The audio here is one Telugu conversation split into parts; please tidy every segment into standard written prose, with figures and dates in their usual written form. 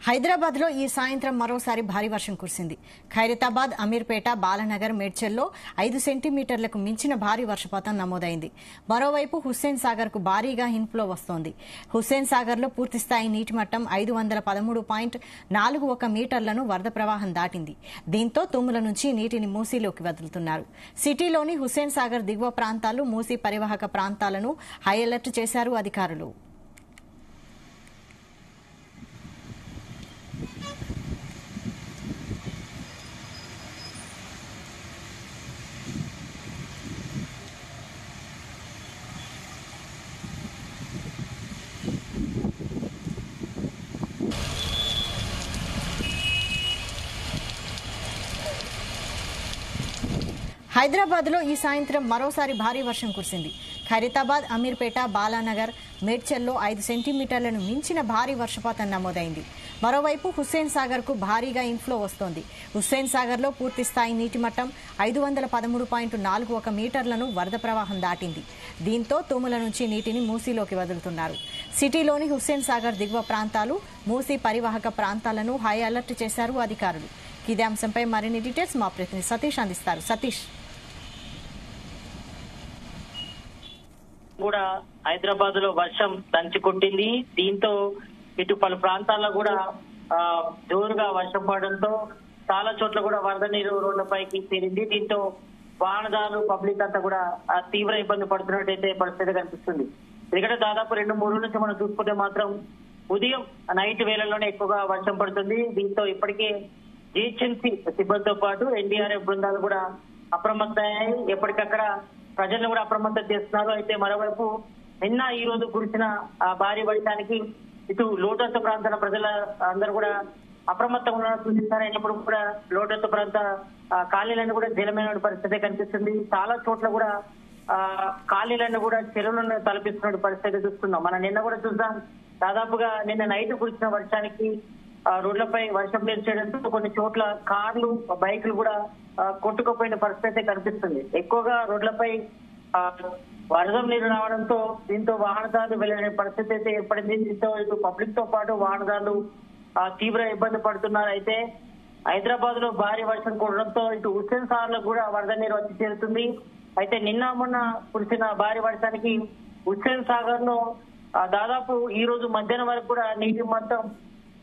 హైదరాబాద్ లో ఈ సాయంత్రం మరోసారి భారీ వర్షం కురిసింది. ఖైరతాబాద్, అమీర్పేట, బాలానగర్, మేడ్చల్లో 5 సెంటీమీటర్లకు మించిన భారీ వర్షపాతం నమోదైంది. మరోవైపు హుస్సేన్ సాగర్ కు భారీగా ఇన్ఫ్లో వస్తోంది. హుస్సేన్ సాగర్ లో పూర్తిస్థాయి నీటి మట్టం 513.41 మీటర్లను వరద ప్రవాహం దాటింది. దీంతో తుమ్ముల నుంచి నీటిని మూసీలోకి వదులుతున్నారు. సిటీలోని హుస్సేన్ సాగర్ దిగువ ప్రాంతాలు, మూసీ పరివాహక ప్రాంతాలను హై అలర్ట్ చేశారు అధికారులు. హైదరాబాద్ లో ఈ సాయంత్రం మరోసారి భారీ వర్షం కురిసింది. ఖైరతాబాద్, అమీర్పేట, బాలానగర్, మేడ్చల్లో 5 సెంటీమీటర్లను మించిన భారీ వర్షపాతం నమోదైంది. మరోవైపు హుస్సేన్ సాగర్ కు భారీగా ఇన్ఫ్లో వస్తోంది. హుస్సేన్ సాగర్ లో పూర్తిస్థాయి నీటి మట్టం 513.41 మీటర్లను వరద ప్రవాహం దాటింది. దీంతో తుమ్ముల నుంచి నీటిని మూసీలోకి వదులుతున్నారు. సిటీలోని హుస్సేన్ సాగర్ దిగువ ప్రాంతాలు, మూసీ పరివాహక ప్రాంతాలను హై అలర్ట్ చేశారు అధికారులు. ఇదే అంశంపై మరిన్ని డీటెయిల్స్ మా ప్రతినిధి సతీష్ అందిస్తారు. సతీష్, కూడా హైదరాబాద్ లో వర్షం దంచి కొట్టింది. దీంతో ఇటు పలు ప్రాంతాల్లో కూడా జోరుగా వర్షం పడడంతో చాలా చోట్ల కూడా వరద నీరు రోడ్లపైకి చేరింది. దీంతో వాహనదారులు, పబ్లిక్ అంతా కూడా తీవ్ర ఇబ్బంది పడుతున్నట్టయితే పరిస్థితి కనిపిస్తుంది. ఎందుకంటే దాదాపు 2-3 రోజుల నుంచి మనం చూసుకుంటే మాత్రం ఉదయం నైట్ వేళల్లోనే ఎక్కువగా వర్షం పడుతుంది. దీంతో ఇప్పటికే జిహెచ్ఎంసీ సిబ్బందితో పాటు ఎన్డీఆర్ఎఫ్ బృందాలు కూడా అప్రమత్తమయ్యాయి. ఎప్పటికక్కడ ప్రజలను కూడా అప్రమత్తం చేస్తున్నారు. అయితే మరోవైపు నిన్న ఈ రోజు కురిసిన భారీ వర్షానికి ఇటు లోతట్టు ప్రాంతాల ప్రజల అందరూ కూడా అప్రమత్తంగా ఉన్న సూచిస్తారు. అయినప్పుడు కూడా లోతట్టు ప్రాంత కాలనీలను కూడా జలమైన పరిస్థితి కనిపిస్తుంది. చాలా చోట్ల కూడా కాలనీలను కూడా చెరువులను తలపిస్తున్న పరిస్థితి చూస్తున్నాం. మనం నిన్న కూడా చూద్దాం, దాదాపుగా నిన్న నైట్ కురిసిన వర్షానికి రోడ్లపై వర్షం నిలిచేయడంతో కొన్ని చోట్ల కార్లు, బైకులు కూడా కొట్టుకుపోయిన పరిస్థితి కనిపిస్తుంది. ఎక్కువగా రోడ్లపై వరద నీరు రావడంతో దీంతో వాహనదారులు వెళ్ళే పరిస్థితి అయితే ఏర్పడింది. దీంతో ఇటు పబ్లిక్ తో పాటు వాహనదారులు తీవ్ర ఇబ్బంది పడుతున్నారు. అయితే హైదరాబాద్ లో భారీ వర్షం కురడంతో ఇటు హుస్సేన్ సాగర్ లో కూడా వరద నీరు వచ్చి చేరుతుంది. అయితే నిన్న మొన్న కురిసిన భారీ వర్షానికి హుస్సేన్ సాగర్ లో దాదాపు ఈ రోజు మధ్యాహ్నం వరకు కూడా నీటి మట్టం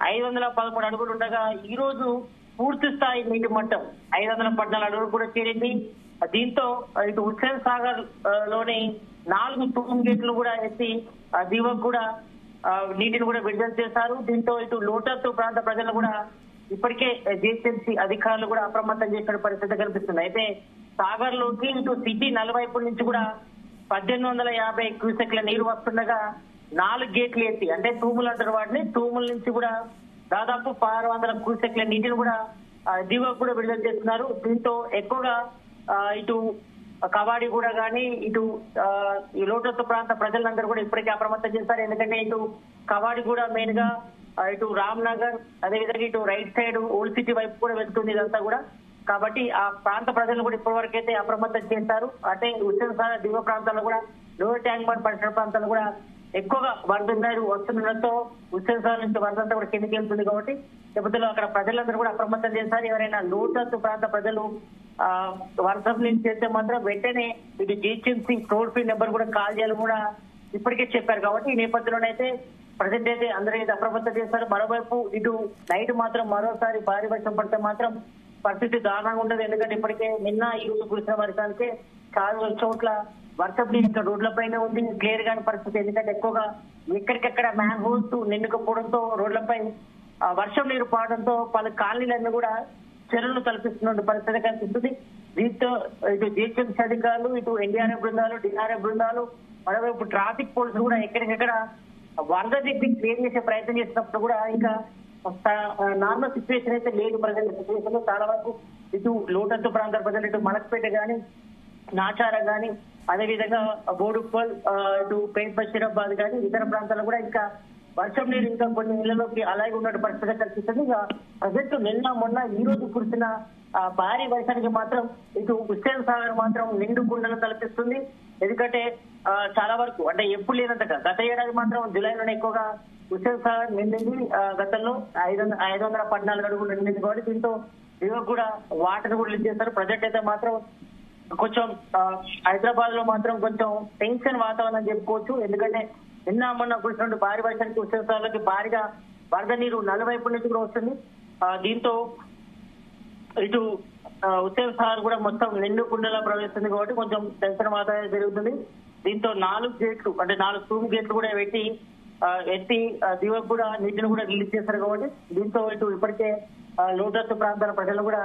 513 అడుగులు ఉండగా ఈ రోజు పూర్తి స్థాయి నీటి మట్టం 514 అడుగులు కూడా చేరింది. దీంతో ఇటు హుస్సేన్ సాగర్ లోని 4 తూము గేట్లు కూడా ఎత్తి దిగువకు కూడా నీటిని కూడా విడుదల చేశారు. దీంతో ఇటు లోతట్టు ప్రాంత ప్రజలు కూడా ఇప్పటికే జిహెచ్ఎంసీ అధికారులు కూడా అప్రమత్తం చేసిన పరిస్థితి కనిపిస్తుంది. అయితే సాగర్ లోకి ఇటు సిటీ నలువైపుల నుంచి కూడా 1850 క్యూసెక్ల నీరు వస్తుండగా 4 గేట్లు ఎత్తి, అంటే తూములు అంటారు వాటిని, తూముల నుంచి కూడా దాదాపు 600 క్యూసెక్ల నీటిని కూడా దిగువకు కూడా విడుదల చేస్తున్నారు. దీంతో ఎక్కువగా ఇటు కవాడి కూడా కానీ ఇటు ఈ లోతట్టు ప్రాంత ప్రజలందరూ కూడా ఇప్పటికే అప్రమత్తం చేస్తారు. ఎందుకంటే ఇటు కవాడి కూడా మెయిన్ గా ఇటు రామ్ నగర్, అదేవిధంగా ఇటు రైట్ సైడ్ ఓల్డ్ సిటీ వైపు కూడా వెళ్తుంది ఇదంతా కూడా. కాబట్టి ఆ ప్రాంత ప్రజలు కూడా ఇప్పటి వరకు అయితే అప్రమత్తం చేస్తారు. అంటే హుస్సేన్ సాగర్ దిగువ ప్రాంతాల్లో కూడా లోవర్ ట్యాంక్ బండ్ పరిసర ప్రాంతాల్లో కూడా ఎక్కువగా వరద నీరు వస్తుండడంతో హుస్సేన్ సాగర్ నుంచి వరద అంతా కూడా కిందికి వెళ్తుంది. కాబట్టి లేకపోతే అక్కడ ప్రజలందరూ కూడా అప్రమత్తం చేస్తారు. ఎవరైనా లోతట్టు ప్రాంత ప్రజలు వర్షం నుంచి చేస్తే మాత్రం వెంటనే ఇటు జిహెచ్ఎంసీ టోల్ ఫ్రీ నెంబర్ కూడా కాల్ చేయాలని కూడా ఇప్పటికే చెప్పారు. కాబట్టి ఈ నేపథ్యంలోనైతే ప్రజెంట్ అయితే అందరూ అయితే అప్రమత్తం చేస్తారు. మరోవైపు ఇటు నైట్ మాత్రం మరోసారి భారీ వర్షం పడితే మాత్రం పరిస్థితి దారుణంగా ఉంటుంది. ఎందుకంటే ఇప్పటికే నిన్న ఈ రోజు కురిసిన వర్షానికి చాలా చోట్ల వర్షం నీరు రోడ్లపైనే ఉంది, క్లియర్ గాని పరిస్థితి. ఎందుకంటే ఎక్కువగా ఎక్కడికెక్కడ మ్యాన్ హోల్స్ నిండుకపోవడంతో రోడ్లపై వర్షం నీరు పాడడంతో పలు కాలనీలన్నీ కూడా చెరువులు తలపిస్తున్న పరిస్థితి కనిపిస్తుంది. దీంతో ఇటు జిహెచ్ఎంసీ అధికారులు, ఇటు ఎన్డీఆర్ఎఫ్ బృందాలు, డిఆర్ఎఫ్ బృందాలు, మరోవైపు ట్రాఫిక్ పోలీసులు కూడా ఎక్కడికెక్కడ వరద నీటిని క్లియర్ చేసే ప్రయత్నం చేసినప్పుడు కూడా ఇంకా నార్మల్ సిచ్యువేషన్ అయితే లేదు. ప్రజల సిచ్యువేషన్ లో చాలా వరకు ఇటు లోతట్టు ప్రాంతాల ప్రజలు, ఇటు మలక్పేట గాని, నాచార గాని, అదేవిధంగా బోడుప్పల్, ఇటు పేట్ బషీరాబాద్ గాని ఇతర ప్రాంతాల్లో కూడా ఇంకా వర్షం నీరు ఇంకా కొన్ని ఇళ్లలోకి అలాగే ఉన్న పరిస్థితి కనిపిస్తుంది. ఇక ప్రజెంట్ నిన్న మొన్న ఈ రోజు కురిసిన భారీ వర్షానికి మాత్రం ఇటు హుస్సేన్ సాగర్ మాత్రం నిండు కుండలు తలపిస్తుంది. ఎందుకంటే చాలా వరకు అంటే ఎప్పుడు లేనంతగా గత ఏడాది మాత్రం జూలైలోనే ఎక్కువగా హుస్సేన్ సాగర్ నిండింది. గతంలో 514 అడుగులు నిండింది కాబట్టి దీంతో దిగువకు కూడా వాటర్ కూడా రిలీజ్ చేస్తారు. ప్రజెంట్ అయితే మాత్రం కొంచెం హైదరాబాద్ లో మాత్రం కొంచెం టెన్షన్ వాతావరణం చెప్పుకోవచ్చు. ఎందుకంటే నిన్న మొన్న కురిసినటువంటి భారీ వర్షానికి హుస్సేన్ సాగర్కి భారీగా వరద నీరు నలువైపు నుంచి కూడా వస్తుంది. దీంతో ఇటు హుస్సేన్ సాగర్ కూడా మొత్తం నిండు కుండలా ప్రవేశిస్తుంది కాబట్టి కొంచెం టెన్షన్ వాతావరణం జరుగుతుంది. దీంతో 4 గేట్లు అంటే 4 తూము గేట్లు కూడా ఎత్తి దిగువకు కూడా నీటిని కూడా రిలీజ్ చేస్తారు కాబట్టి దీంతో ఇటు ఇప్పటికే లోతట్టు ప్రాంతాల ప్రజలు కూడా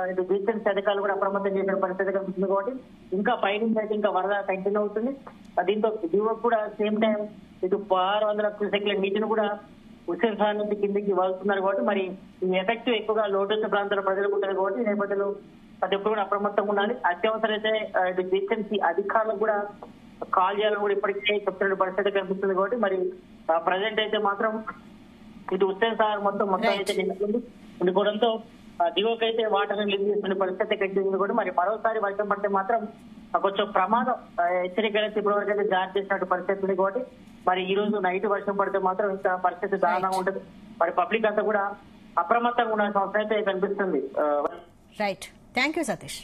ఇటు జిహెచ్ఎంసీ అధికారులు కూడా అప్రమత్తం చేసిన పరిస్థితి కనిపిస్తుంది కాబట్టి ఇంకా పైనుంచి అయితే ఇంకా వరద కంటిన్యూ అవుతుంది. దీంతో దిగువకు కూడా సేమ్ టైం ఇటు 600 క్యూసెక్ల నీటిని కూడా హుస్సేన్ సాగర్ నుంచి కిందికి వదులుతున్నారు కాబట్టి మరి ఈ ఎఫెక్ట్ ఎక్కువగా లోతట్టు ప్రాంతాల ప్రజలకు ఉంటుంది కాబట్టి ఈ నేపథ్యంలో ప్రతి ఒక్కరు కూడా అప్రమత్తంగా ఉండాలి. అత్యవసరం అయితే ఇటు జిహెచ్ఎంసీ అధికారులకు కూడా కాల్ చేయాలని కూడా ఇప్పటికే చెప్తున్న పరిస్థితి కనిపిస్తుంది కాబట్టి మరి ప్రజెంట్ అయితే మాత్రం ఇటు హుస్సేన్ సాగర్ మొత్తం అయితే ఉండిపోవడంతో దిగువకైతే వాటర్ రిలీజ్ చేస్తున్న పరిస్థితి కనిపిస్తుంది కూడా మరి మరోసారి వర్షం పడితే మాత్రం కొంచెం ప్రమాదం హెచ్చరికలు ఇప్పటివరకు అయితే జారీ చేసినట్టు పరిస్థితి ఉంది కాబట్టి మరి ఈ రోజు నైట్ వర్షం పడితే మాత్రం ఇంకా పరిస్థితి దారుణంగా ఉంటుంది. మరి పబ్లిక్ అంతా కూడా అప్రమత్తంగా ఉండాల్సిన అవసరం అయితే కనిపిస్తుంది. Right, thank you Satish.